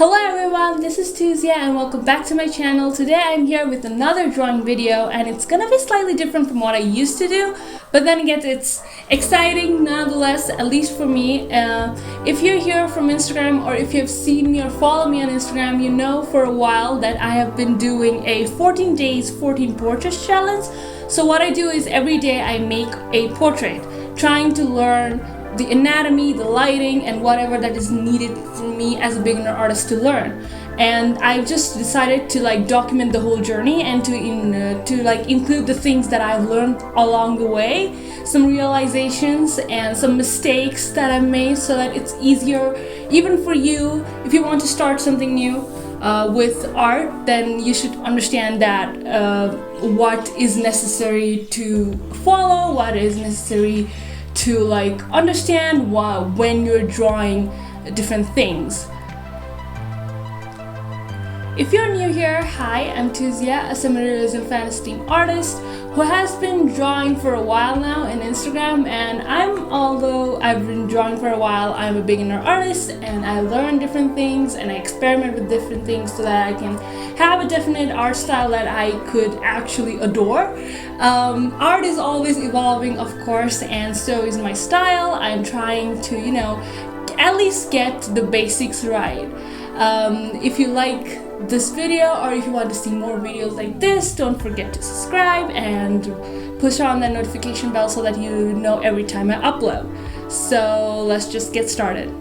Hello everyone, this is Tuzia and welcome back to my channel. Today I'm here with another drawing video and it's gonna be slightly different from what I used to do, but then again it's exciting nonetheless, at least for me. If you're here from Instagram or if you've seen me or follow me on Instagram, you know for a while that I have been doing a 14 days 14 portraits challenge. So what I do is every day I make a portrait, trying to learn the anatomy, the lighting, and whatever that is needed for me as a beginner artist to learn. And I've just decided to document the whole journey and to include the things that I've learned along the way, some realizations and some mistakes that I've made, so that it's easier even for you if you want to start something new with art. Then you should understand that what is necessary to follow, what is necessary to understand when you're drawing different things. If you're new here, hi, I'm Tuzia, a semi-realism fantasy theme artist who has been drawing for a while now on Instagram. And although I've been drawing for a while, I'm a beginner artist and I learn different things and I experiment with different things so that I can have a definite art style that I could actually adore. Art is always evolving, of course, and so is my style. I'm trying to, at least get the basics right. If you like this video or if you want to see more videos like this, don't forget to subscribe and push on that notification bell so that you know every time I upload. So let's just get started.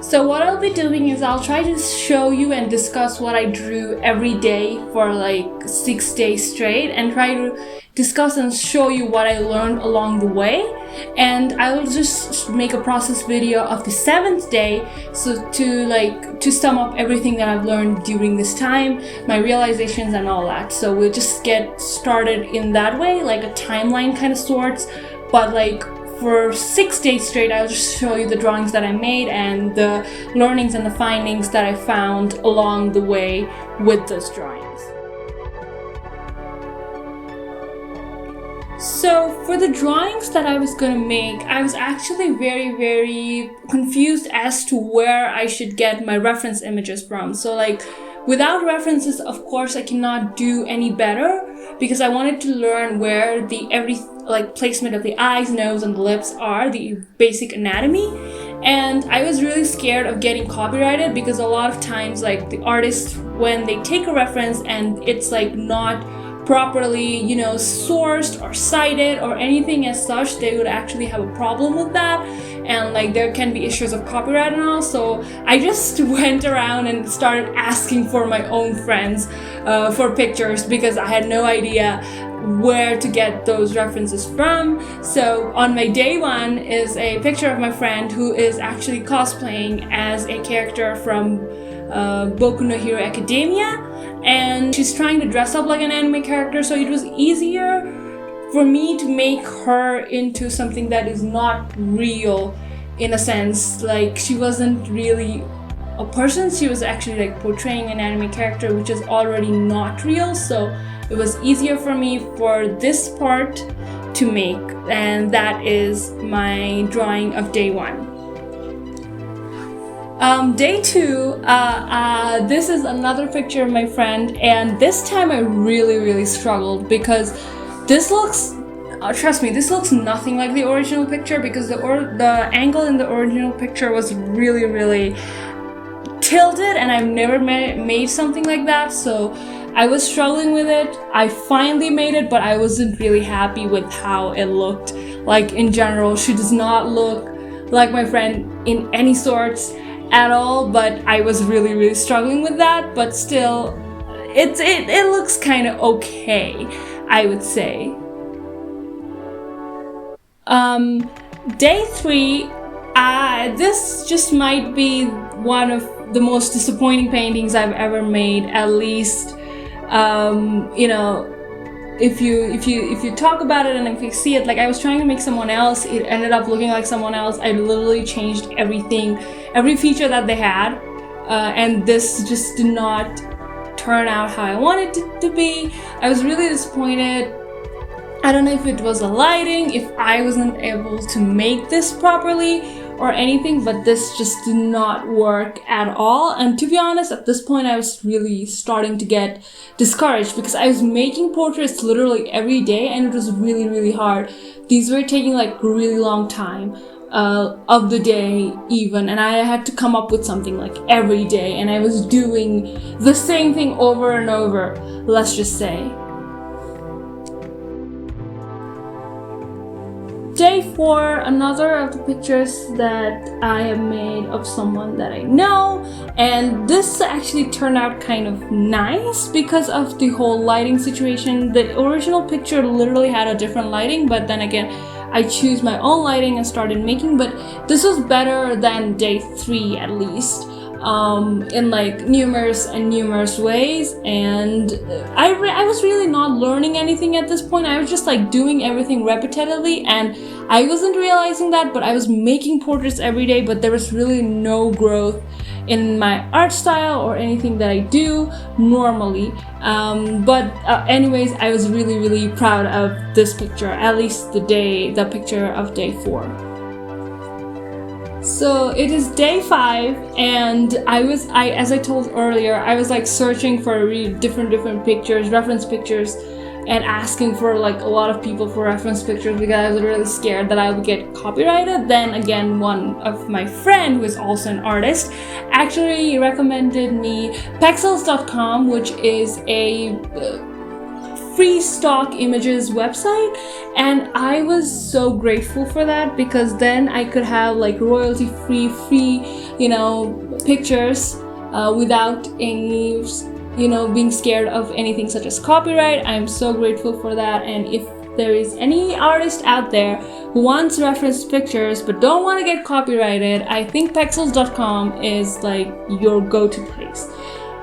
So what I'll be doing is I'll try to show you and discuss what I drew every day for 6 days straight, and try to discuss and show you what I learned along the way. And I will just make a process video of the 7th day, so to sum up everything that I've learned during this time, my realizations and all that. So we'll just get started in that way, like a timeline kind of sorts, but for 6 days straight, I'll just show you the drawings that I made and the learnings and the findings that I found along the way with those drawings. So for the drawings that I was gonna make, I was actually very confused as to where I should get my reference images from. So without references, of course, I cannot do any better, because I wanted to learn where every placement of the eyes, nose, and the lips are, the basic anatomy. And I was really scared of getting copyrighted, because a lot of times the artists, when they take a reference and it's not properly sourced or cited or anything as such, they would actually have a problem with that, and there can be issues of copyright and all. So I just went around and started asking for my own friends for pictures, because I had no idea where to get those references from. So on my day one is a picture of my friend who is actually cosplaying as a character from Boku no Hero Academia, and she's trying to dress up like an anime character, so it was easier for me to make her into something that is not real, in a sense. She wasn't really a person, she was actually portraying an anime character, which is already not real. So it was easier for me for this part to make, and that is my drawing of day one. Day two, this is another picture of my friend, and this time I really struggled, because this looks, trust me, this looks nothing like the original picture, because the angle in the original picture was really tilted, and I've never made something like that, so I was struggling with it. I finally made it, but I wasn't really happy with how it looked. In general, she does not look like my friend in any sorts at all, but I was really struggling with that. But still, it looks kind of okay, I would say. Day three, this just might be one of the most disappointing paintings I've ever made, at least. If you talk about it and if you see it, I was trying to make someone else, it ended up looking like someone else. I literally changed everything, every feature that they had, and this just did not turn out how I wanted it to be. I was really disappointed. I don't know if it was the lighting, if I wasn't able to make this properly, or anything, but this just did not work at all. And to be honest, at this point I was really starting to get discouraged because I was making portraits literally every day and it was really, really hard. These were taking like really long time of the day even, and I had to come up with something like every day, and I was doing the same thing over and over, let's just say. Day 4, another of the pictures that I have made of someone that I know, and this actually turned out kind of nice because of the whole lighting situation. The original picture literally had a different lighting, but then again I choose my own lighting and started making, but this was better than day 3 at least, in like numerous ways. And I was really not learning anything at this point. I was just like doing everything repetitively, and I wasn't realizing that, but I was making portraits every day, but there was really no growth in my art style or anything that I do normally. Anyways, I was really, really proud of this picture, at least the picture of day 4. So it is day 5, and as I told earlier, I was like searching for different pictures, reference pictures, and asking for like a lot of people for reference pictures because I was really scared that I would get copyrighted. Then again, one of my friend who is also an artist actually recommended me Pexels.com, which is a free stock images website, and I was so grateful for that because then I could have like royalty free pictures without any being scared of anything such as copyright. I'm so grateful for that. And if there is any artist out there who wants reference pictures but don't want to get copyrighted, I think Pexels.com is like your go-to place.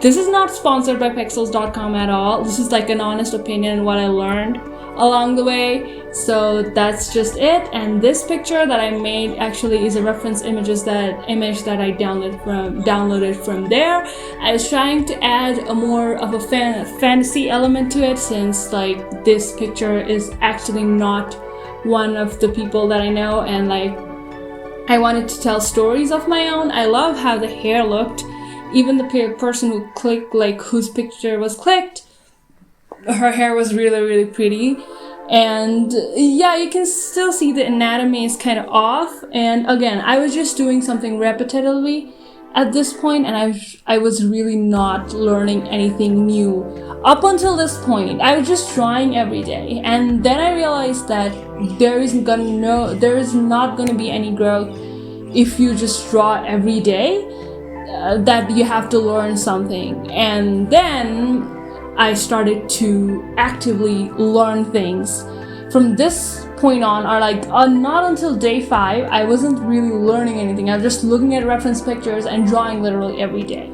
This is not sponsored by Pexels.com at all. This is like an honest opinion and what I learned along the way. So that's just it. And this picture that I made actually is a reference image that I downloaded from there. I was trying to add a more of a fantasy element to it, since like this picture is actually not one of the people that I know, and like I wanted to tell stories of my own. I love how the hair looked. Even the person who clicked, like whose picture was clicked, her hair was really, really pretty. And yeah, you can still see the anatomy is kind of off. And again, I was just doing something repetitively at this point, and I was really not learning anything new. Up until this point, I was just drawing every day. And then I realized that there is not gonna be any growth if you just draw every day. That you have to learn something. And then I started to actively learn things. From this point on, or like not until day 5, I wasn't really learning anything. I was just looking at reference pictures and drawing literally every day.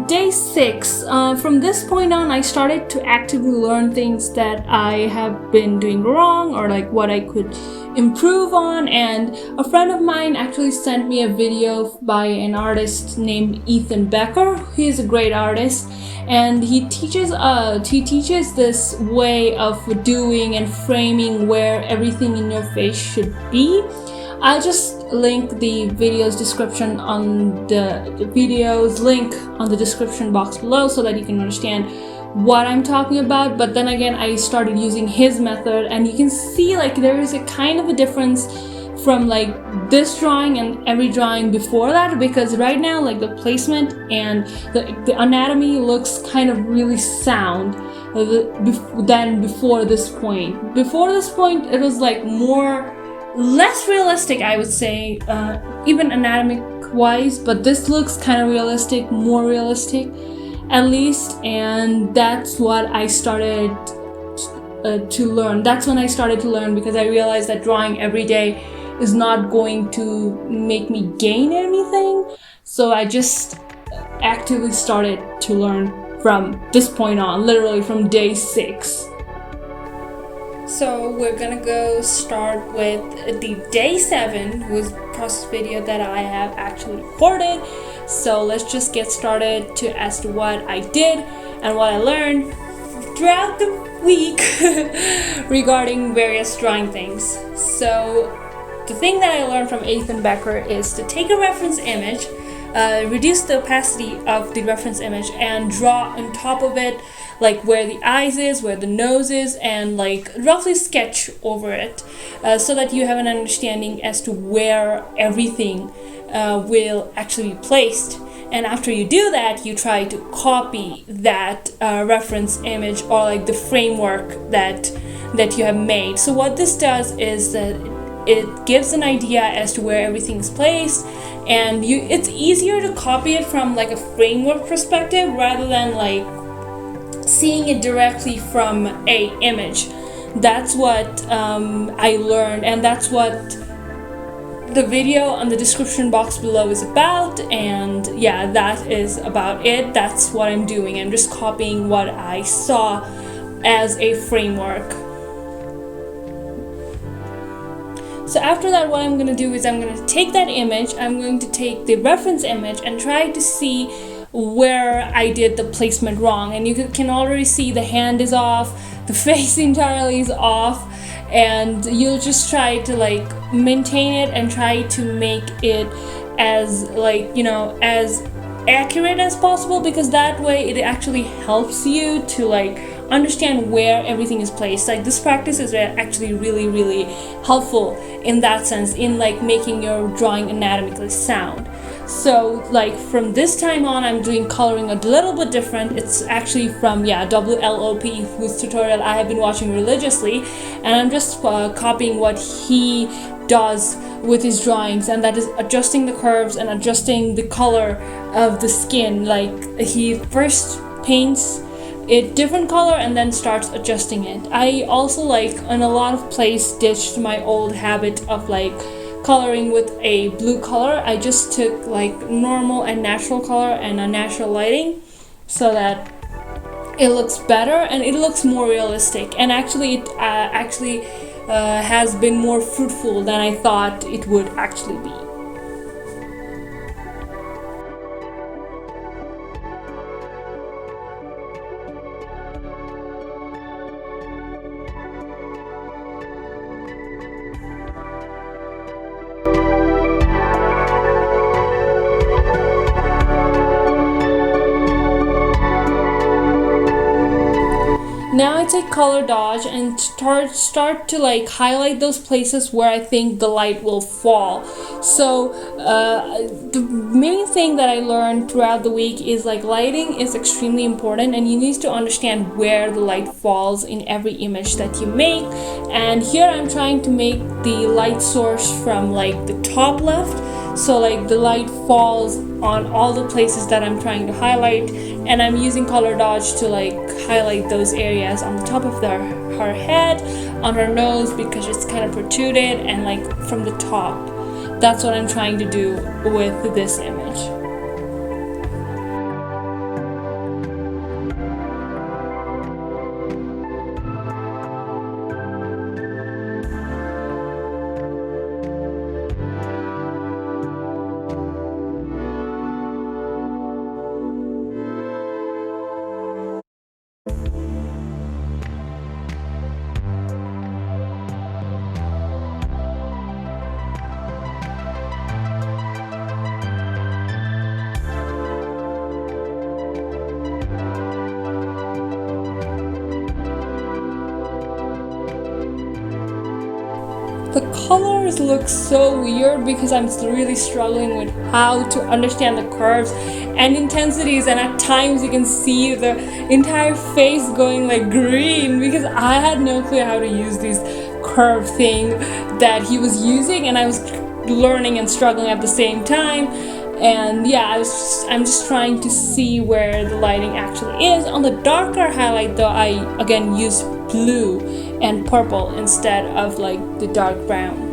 Day 6, from this point on, I started to actively learn things that I have been doing wrong, or like what I could improve on. And a friend of mine actually sent me a video by an artist named Ethan Becker. He is a great artist, and he teaches this way of doing and framing where everything in your face should be. I'll just link the video's description on the video's link on the description box below so that you can understand what I'm talking about. But then again, I started using his method, and you can see like there is a kind of a difference from like this drawing and every drawing before that, because right now like the placement and the anatomy looks kind of really sound than before this point. Before this point, it was like less realistic, I would say, even anatomic wise, but this looks kind of realistic, more realistic at least. And that's what I started to learn. That's when I started to learn, because I realized that drawing every day is not going to make me gain anything. So I just actively started to learn from this point on, literally from day 6. So we're gonna go start with the day 7 was process video that I have actually recorded. So let's just get started as to what I did and what I learned throughout the week regarding various drawing things. So the thing that I learned from Ethan Becker is to take a reference image, reduce the opacity of the reference image, and draw on top of it like where the eyes is, where the nose is, and like roughly sketch over it, so that you have an understanding as to where everything will actually be placed. And after you do that, you try to copy that reference image, or like the framework that you have made. So what this does is that it gives an idea as to where everything is placed, and it's easier to copy it from like a framework perspective rather than like seeing it directly from a image. That's what I learned, and that's what the video on the description box below is about. And yeah, that is about it. That's what I'm doing. I'm just copying what I saw as a framework. So after that, what I'm going to do is I'm going to take that image, I'm going to take the reference image and try to see where I did the placement wrong. And you can already see the hand is off, the face entirely is off, and you'll just try to like maintain it and try to make it as like, you know, as accurate as possible, because that way it actually helps you to like understand where everything is placed. Like this practice is actually really helpful in that sense, in like making your drawing anatomically sound. So like from this time on, I'm doing coloring a little bit different. It's actually from WLOP, whose tutorial I have been watching religiously, and I'm just copying what he does with his drawings, and that is adjusting the curves and adjusting the color of the skin. Like he first paints it different color and then starts adjusting it. I also like in a lot of places ditched my old habit of like coloring with a blue color. I just took like normal and natural color and a natural lighting, so that it looks better and it looks more realistic. And actually it has been more fruitful than I thought it would actually be. Now I take color dodge and start to like highlight those places where I think the light will fall. So the main thing that I learned throughout the week is like lighting is extremely important, and you need to understand where the light falls in every image that you make. And here I'm trying to make the light source from like the top left, so like the light falls on all the places that I'm trying to highlight, and I'm using color dodge to like highlight those areas on the top of her head, on her nose because it's kind of protruded, and like from the top. That's what I'm trying to do with this image. The colors look so weird because I'm really struggling with how to understand the curves and intensities, and at times you can see the entire face going like green because I had no clue how to use this curve thing that he was using, and I was learning and struggling at the same time. And yeah, I'm just trying to see where the lighting actually is. On the darker highlight though, I again use blue and purple instead of like the dark brown.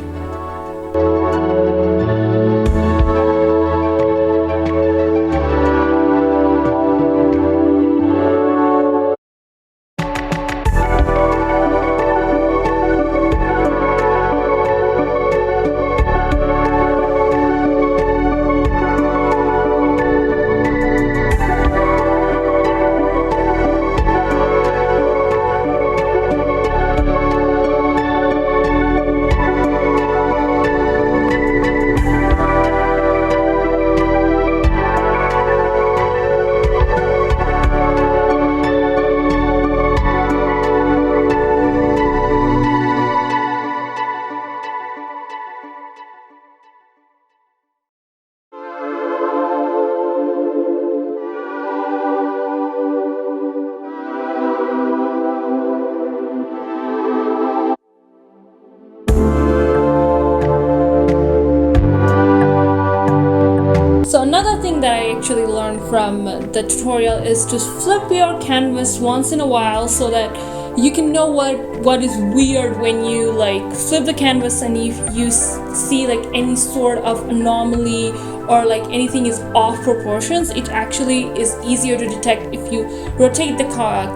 So another thing that I actually learned from the tutorial is to flip your canvas once in a while so that you can know what is weird when you like flip the canvas, and if you see like any sort of anomaly or like anything is off proportions, it actually is easier to detect if you rotate the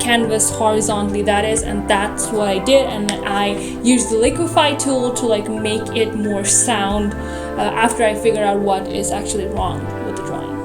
canvas horizontally, that is. And that's what I did, and I used the liquify tool to like make it more sound after I figured out what is actually wrong with the drawing.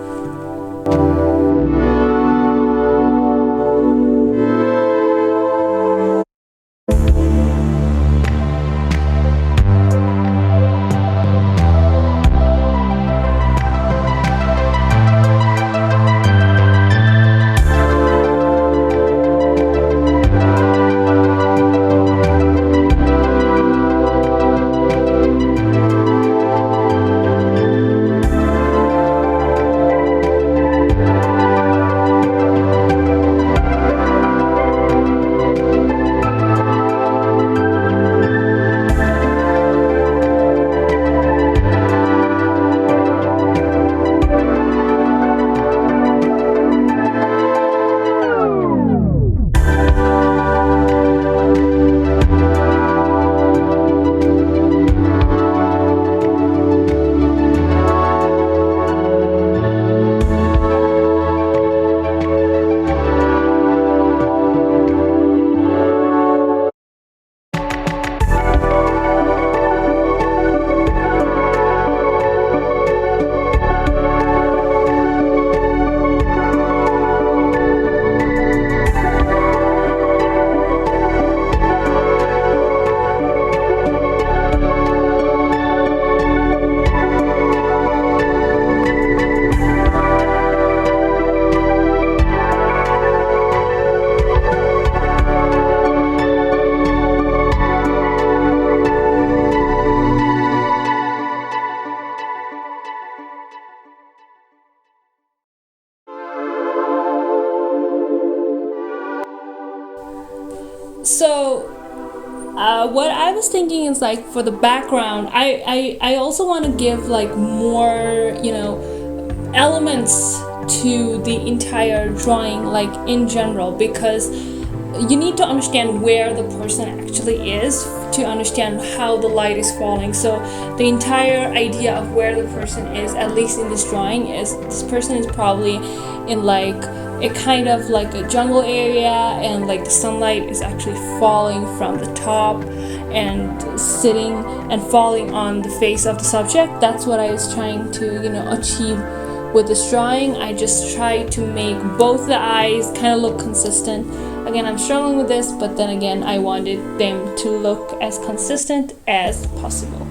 So what I was thinking is like for the background, I also want to give like more, elements to the entire drawing, like in general, because you need to understand where the person actually is to understand how the light is falling. So the entire idea of where the person is, at least in this drawing, is this person is probably in like a kind of like a jungle area, and like the sunlight is actually falling from the top and sitting and falling on the face of the subject. That's what I was trying to achieve with this drawing. I just tried to make both the eyes kind of look consistent. Again, I'm struggling with this, but then again, I wanted them to look as consistent as possible.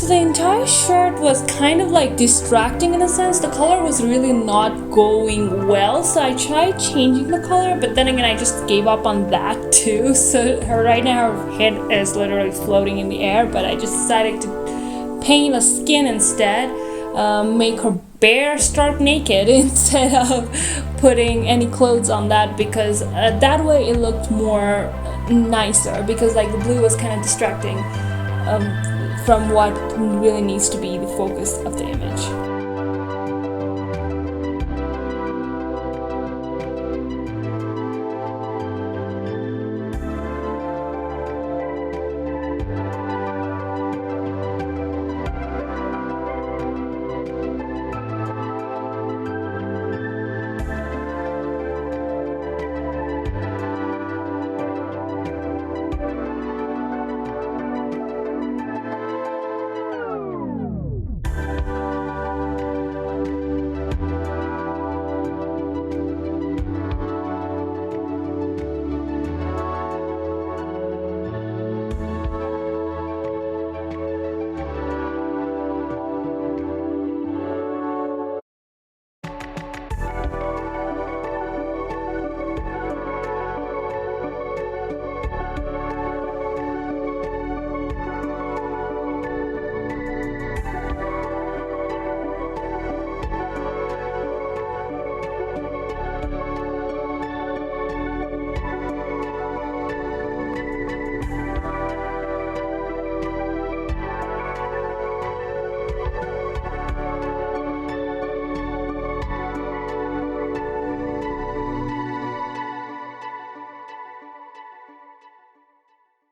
So the entire shirt was kind of like distracting in a sense. The color was really not going well, so I tried changing the color, but then again I just gave up on that too. So right now her head is literally floating in the air, but I just decided to paint a skin instead, make her bare stark naked instead of putting any clothes on that, because that way it looked more nicer, because like the blue was kind of distracting from what really needs to be the focus of the image.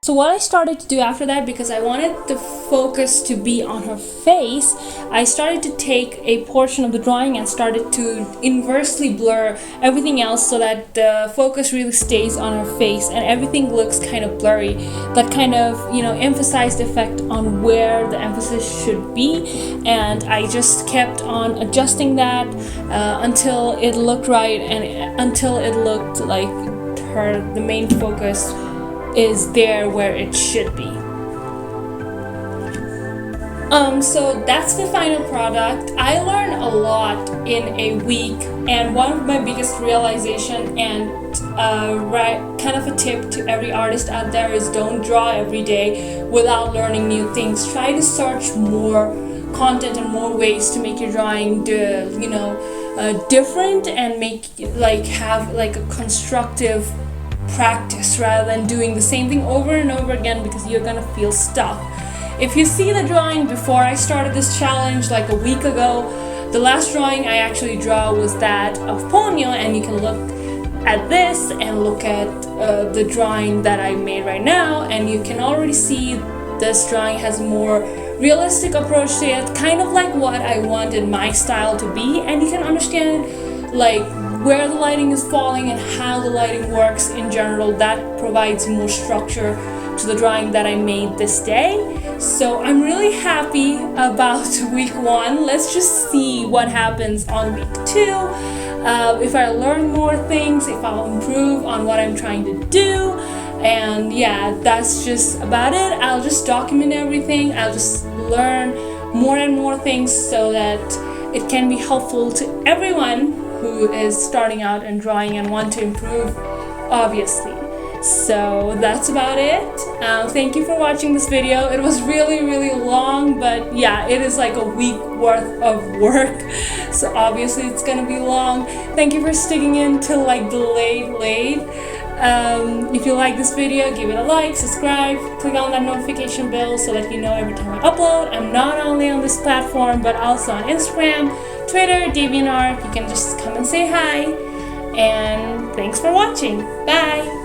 So what I started to do after that, because I wanted the focus to be on her face, I started to take a portion of the drawing and started to inversely blur everything else so that the focus really stays on her face and everything looks kind of blurry. That kind of, you know, emphasized the effect on where the emphasis should be, and I just kept on adjusting that until it looked right and until it looked like the main focus is there where it should be. So that's the final product. I learned a lot in a week, and one of my biggest realization and kind of a tip to every artist out there is don't draw every day without learning new things. Try to search more content and more ways to make your drawing different and have a constructive practice rather than doing the same thing over and over again, because you're gonna feel stuck. If you see the drawing before I started this challenge like a week ago, the last drawing I actually draw was that of Ponyo, and you can look at this and look at the drawing that I made right now, and you can already see this drawing has a more realistic approach to it, kind of like what I wanted my style to be, and you can understand where the lighting is falling and how the lighting works in general. That provides more structure to the drawing that I made this day. So I'm really happy about week 1. Let's just see what happens on week 2. If I learn more things, if I'll improve on what I'm trying to do. And yeah, that's just about it. I'll just document everything. I'll just learn more and more things so that it can be helpful to everyone who is starting out and drawing and want to improve, obviously. So that's about it. Thank you for watching this video. It was really long, but yeah, it is like a week worth of work, so obviously it's gonna be long. Thank you for sticking in till the late. If you like this video, give it a like, subscribe, click on that notification bell so that you know every time I upload. I'm not only on this platform but also on Instagram, Twitter, DeviantArt. You can just come and say hi. And thanks for watching. Bye!